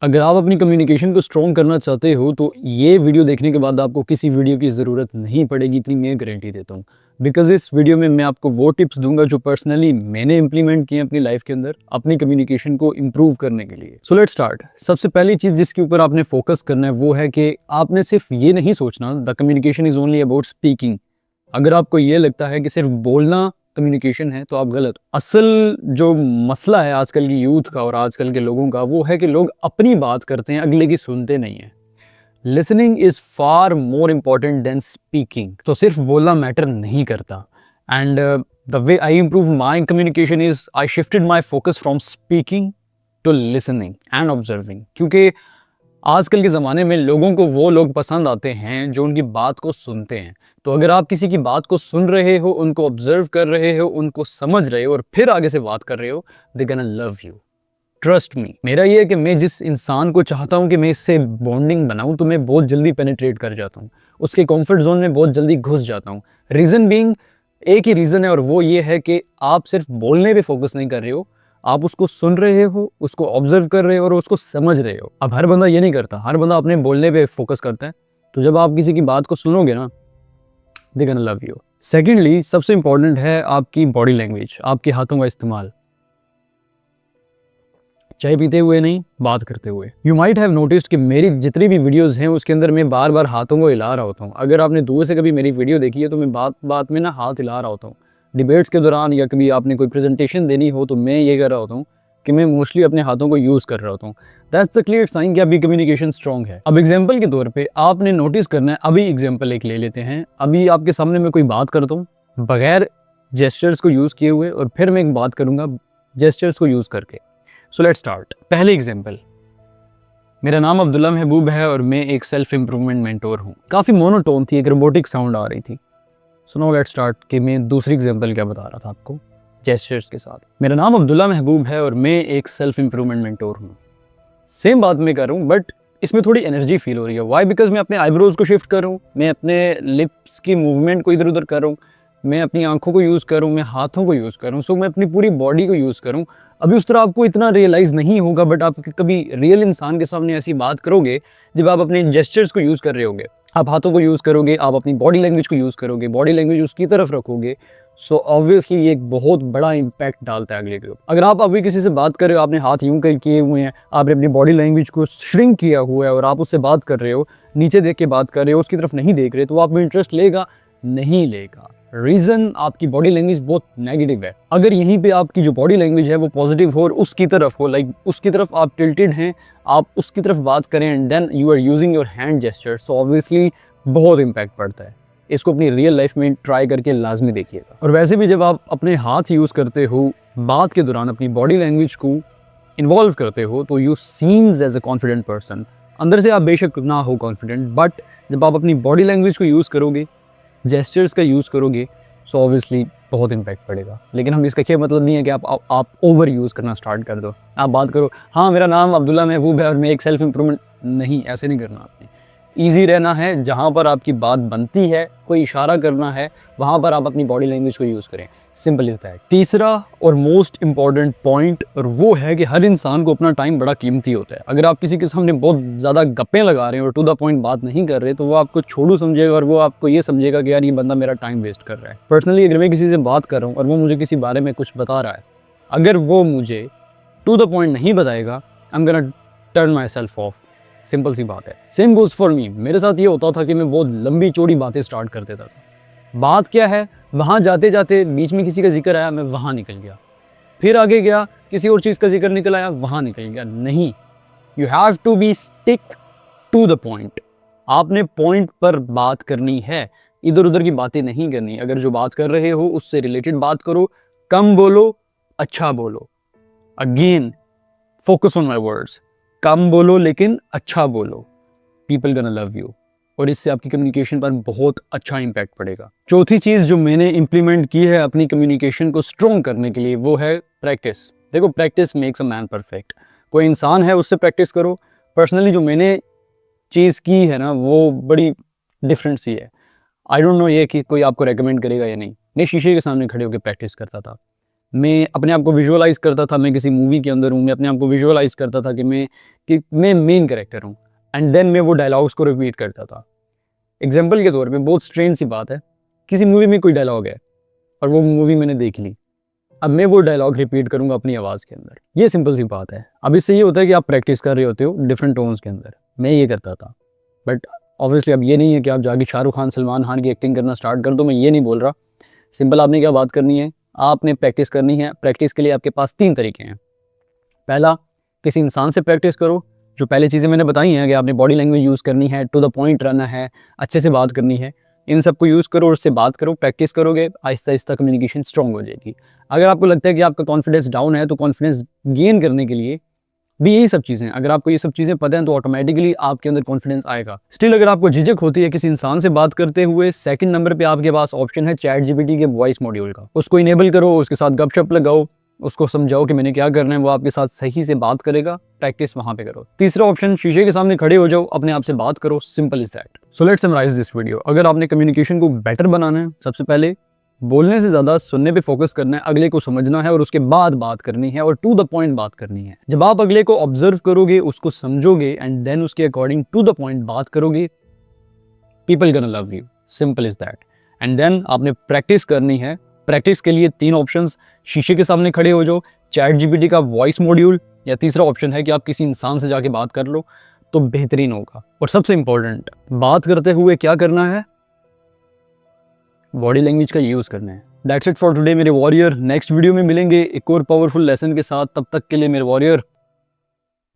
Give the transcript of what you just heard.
अगर आप अपनी कम्युनिकेशन को स्ट्रॉन्ग करना चाहते हो तो ये वीडियो देखने के बाद आपको किसी वीडियो की ज़रूरत नहीं पड़ेगी, इतनी मैं गारंटी देता हूँ। बिकॉज़ इस वीडियो में मैं आपको वो टिप्स दूंगा जो पर्सनली मैंने इंप्लीमेंट किए अपनी लाइफ के अंदर अपनी कम्युनिकेशन को इम्प्रूव करने के लिए। So let's start. सबसे पहली चीज़ जिसके ऊपर आपने फोकस करना है वो है कि आपने सिर्फ ये नहीं सोचना the communication is only about speaking. अगर आपको ये लगता है कि सिर्फ बोलना कम्युनिकेशन है तो आप गलत हो। असल जो मसला है आजकल की यूथ का और आजकल के लोगों का वो है कि लोग अपनी बात करते हैं, अगले की सुनते नहीं है। Listening is far more important than speaking. तो सिर्फ बोलना मैटर नहीं करता। And the way I improve my communication is I shifted my focus from speaking to listening and observing. क्योंकि आजकल के ज़माने में लोगों को वो लोग पसंद आते हैं जो उनकी बात को सुनते हैं। तो अगर आप किसी की बात को सुन रहे हो, उनको ऑब्जर्व कर रहे हो, उनको समझ रहे हो और फिर आगे से बात कर रहे हो, they gonna love you. Trust me. मेरा ये है कि मैं जिस इंसान को चाहता हूँ कि मैं इससे बॉन्डिंग बनाऊँ तो मैं बहुत जल्दी पेनिट्रेट कर जाता हूँ, उसके कंफर्ट जोन में बहुत जल्दी घुस जाता हूँ। रीज़न बीइंग एक ही रीज़न है और वो ये है कि आप सिर्फ बोलने पे फोकस नहीं कर रहे हो, आप उसको सुन रहे हो, उसको ऑब्जर्व कर रहे हो और उसको समझ रहे हो। अब हर बंदा ये नहीं करता, हर बंदा अपने बोलने पे फोकस करता है। तो जब आप किसी की बात को सुनोगे ना, they gonna love you. Secondly सबसे इंपॉर्टेंट है आपकी बॉडी लैंग्वेज, आपके हाथों का इस्तेमाल। चाय पीते हुए नहीं, बात करते हुए। यू माइट हैव नोटिस्ड कि मेरी जितनी भी वीडियोस हैं उसके अंदर मैं बार बार हाथों को हिला रहा होता हूँ। अगर आपने दूर से कभी मेरी वीडियो देखी है तो मैं बात बात में ना हाथ हिला रहा होता हूँ। डिबेट्स के दौरान या कभी आपने कोई प्रेजेंटेशन देनी हो तो मैं ये कर रहा होता हूँ कि मैं मोस्टली अपने हाथों को यूज़ कर रहा होता हूँ। दैट्स द क्लियर साइन कि आपकी कम्युनिकेशन स्ट्रॉन्ग है। अब एग्जाम्पल के तौर पर आपने नोटिस करना है, अभी एग्जाम्पल एक ले लेते हैं। अभी आपके सामने मैं कोई बात करता हूँ बगैर जेस्चर्स को यूज़ किए हुए और फिर मैं एक बात करूँगा जेस्चर्स को यूज़ करके। So let's start. पहले एग्जाम्पल, मेरा नाम अब्दुल्ला महबूब है और मैं एक सेल्फ इंप्रूवमेंट मेंटोर हूँ। काफ़ी मोनोटोन थी, एक रोबोटिक साउंड आ रही थी। सो नाउ लेट्स स्टार्ट कि मैं दूसरी एग्जाम्पल क्या बता रहा था आपको जेस्चर्स के साथ। मेरा नाम अब्दुल्ला महबूब है और मैं एक सेल्फ इंप्रूवमेंट मेंटोर हूँ। सेम बात मैं कर रहा हूँ बट इसमें थोड़ी एनर्जी फील हो रही है। वाई? बिकॉज मैं अपने आईब्रोज को शिफ्ट कर रहा हूँ, मैं अपने लिप्स की मूवमेंट को इधर उधर कर रहा हूँ, मैं अपनी आंखों को यूज़ कर रहा हूँ, मैं हाथों को यूज़ कर रहा हूँ। सो मैं अपनी पूरी बॉडी को यूज़ कर रहा हूँ। अभी उस तरह आपको इतना रियलाइज़ नहीं होगा बट आप कभी रियल इंसान के सामने ऐसी बात करोगे जब आप अपने जेस्चर्स को यूज़ कर रहे होगे। आप हाथों को यूज़ करोगे, आप अपनी बॉडी लैंग्वेज को यूज़ करोगे, बॉडी लैंग्वेज उसकी तरफ रखोगे। सो ऑब्वियसली ये एक बहुत बड़ा इम्पैक्ट डालता है अगले के ऊपर। अगर आप अभी किसी से बात कर रहे हो, आपने हाथ यूं कर किए हुए हैं, आपने अपनी बॉडी लैंग्वेज को श्रिंक किया हुआ है और आप उससे बात कर रहे हो, नीचे देख के बात कर रहे हो, उसकी तरफ नहीं देख रहे, तो वो आप में इंटरेस्ट लेगा? नहीं लेगा। रीज़न आपकी बॉडी लैंग्वेज बहुत नेगेटिव है। अगर यहीं पे आपकी जो बॉडी लैंग्वेज है वो पॉजिटिव हो और उसकी तरफ हो, लाइक उसकी तरफ आप टिल्टेड हैं, आप उसकी तरफ बात करें and then you are using your hand gesture, so obviously बहुत इम्पैक्ट पड़ता है। इसको अपनी रियल लाइफ में ट्राई करके लाजमी देखिएगा। और वैसे भी जब आप अपने हाथ यूज़ करते हो बात के दौरान, अपनी बॉडी लैंग्वेज को इन्वॉल्व करते हो, तो you seems as a confident person. अंदर से आप बेशक ना हो कॉन्फिडेंट, बट जब आप अपनी बॉडी लैंग्वेज को यूज़ करोगे, जेस्चर्स का यूज़ करोगे, सो ऑब्वियसली बहुत इम्पैक्ट पड़ेगा। लेकिन हम इसका क्या मतलब नहीं है कि आप ओवर यूज़ करना स्टार्ट कर दो। आप बात करो, हाँ मेरा नाम अब्दुल्ला महबूब है और मैं एक सेल्फ इंप्रूवमेंट, नहीं, ऐसे नहीं करना आपने। ईजी रहना है, जहाँ पर आपकी बात बनती है, कोई इशारा करना है, वहाँ पर आप अपनी बॉडी लैंग्वेज को यूज़ करें। Simple is that. तीसरा और मोस्ट इंपॉर्टेंट पॉइंट, और वो है कि हर इंसान को अपना टाइम बड़ा कीमती होता है। अगर आप किसी के सामने बहुत ज़्यादा गप्पे लगा रहे हैं और टू द पॉइंट बात नहीं कर रहे, तो वो आपको छोड़ू समझेगा और वो आपको ये समझेगा कि यार ये बंदा मेरा टाइम वेस्ट कर रहा है। पर्सनली अगर मैं किसी से बात कर रहा हूँ और वो मुझे किसी बारे में कुछ बता रहा है, अगर वो मुझे टू द पॉइंट नहीं बताएगा, I am gonna turn myself off. Simple सी बात है। Same goes for me. मेरे साथ ये होता था कि मैं बहुत लंबी चौड़ी बातें स्टार्ट कर देता था। बात क्या है, वहाँ जाते जाते बीच में किसी का जिक्र आया, मैं वहाँ निकल गया, फिर आगे गया, किसी और चीज़ का जिक्र निकल आया, वहाँ निकल गया। नहीं, you have to be stick to the point. आपने पॉइंट पर बात करनी है, इधर उधर की बातें नहीं करनी। अगर जो बात कर रहे हो उससे रिलेटेड बात करो, कम बोलो, अच्छा बोलो। Again focus on my words. कम बोलो लेकिन अच्छा बोलो। पीपल गना लव यू और इससे आपकी कम्युनिकेशन पर बहुत अच्छा इम्पैक्ट पड़ेगा। चौथी चीज़ जो मैंने इंप्लीमेंट की है अपनी कम्युनिकेशन को स्ट्रॉन्ग करने के लिए, वो है प्रैक्टिस। देखो, practice makes a man perfect. कोई इंसान है, उससे प्रैक्टिस करो। पर्सनली जो मैंने चीज़ की है ना, वो बड़ी डिफरेंट सी है। आई डोंट नो ये कि कोई आपको रेकमेंड करेगा या नहीं। मैं शीशे के सामने खड़े होकर प्रैक्टिस करता था। मैं अपने आप को विजुअलाइज करता था मैं किसी मूवी के अंदर हूँ, मैं अपने आप को विजुअलाइज करता था कि मैं मेन कैरेक्टर हूँ, एंड देन मैं वो डायलॉग्स को रिपीट करता था। एग्जाम्पल के तौर पे बहुत स्ट्रेंज सी बात है, किसी मूवी में कोई डायलॉग है और वो मूवी मैंने देख ली, अब मैं वो डायलॉग रिपीट करूंगा अपनी आवाज़ के अंदर। ये सिंपल सी बात है। अब इससे ये होता है कि आप प्रैक्टिस कर रहे होते हो डिफरेंट टोन्स के अंदर। मैं ये करता था, बट ऑब्वियसली अब ये नहीं है कि आप जाके शाहरुख खान सलमान खान की एक्टिंग करना स्टार्ट कर दो, मैं ये नहीं बोल रहा। सिंपल आपने क्या बात करनी है, आपने प्रैक्टिस करनी है। प्रैक्टिस के लिए आपके पास 3 तरीके हैं। पहला, किसी इंसान से प्रैक्टिस करो। जो पहले चीज़ें मैंने बताई हैं कि आपने बॉडी लैंग्वेज यूज़ करनी है, टू द पॉइंट रहना है, अच्छे से बात करनी है, इन सबको यूज़ करो और उससे बात करो। प्रैक्टिस करोगे, आहिस्ता आहिस्ता कम्युनिकेशन स्ट्रॉन्ग हो जाएगी। अगर आपको लगता है कि आपका कॉन्फिडेंस डाउन है, तो कॉन्फिडेंस गेन करने के लिए भी यही सब चीज़ें, अगर आपको ये सब चीज़ें पता हैं तो ऑटोमेटिकली आपके अंदर कॉन्फिडेंस आएगा। स्टिल अगर आपको झिझक होती है किसी इंसान से बात करते हुए, सेकंड नंबर पे आपके पास ऑप्शन है चैट जीपीटी के वॉइस मॉड्यूल का। उसको इनेबल करो, उसके साथ गपशप लगाओ, उसको समझाओ कि मैंने क्या करना है, वो आपके साथ सही से बात करेगा। प्रैक्टिस वहां पे करो। तीसरा ऑप्शन, शीशे के सामने खड़े हो जाओ, अपने आप से बात करो। Simple is that. So let's summarise this video. अगर आपने कम्युनिकेशन को बेटर बनाना है, सबसे पहले बोलने से ज्यादा सुनने पे फोकस करना है, अगले को समझना है और उसके बाद बात करनी है और टू द पॉइंट बात करनी है। जब आप अगले को ऑब्जर्व करोगे, उसको समझोगे एंड देन उसके अकॉर्डिंग टू द पॉइंट बात करोगे, people gonna love you. Simple is that. And then आपने प्रैक्टिस करनी है। प्रैक्टिस के लिए 3 ऑप्शंस, शीशे के सामने खड़े हो जाओ, चैट जीपीटी का वॉइस मॉड्यूल, या तीसरा ऑप्शन है कि आप किसी इंसान से जाके बात कर लो, तो बेहतरीन होगा। और सबसे इंपॉर्टेंट, बात करते हुए क्या करना है, बॉडी लैंग्वेज का यूज करना है। दैट्स इट फॉर टुडे मेरे वॉरियर। नेक्स्ट वीडियो में मिलेंगे एक और पावरफुल लेसन के साथ। तब तक के लिए मेरे वॉरियर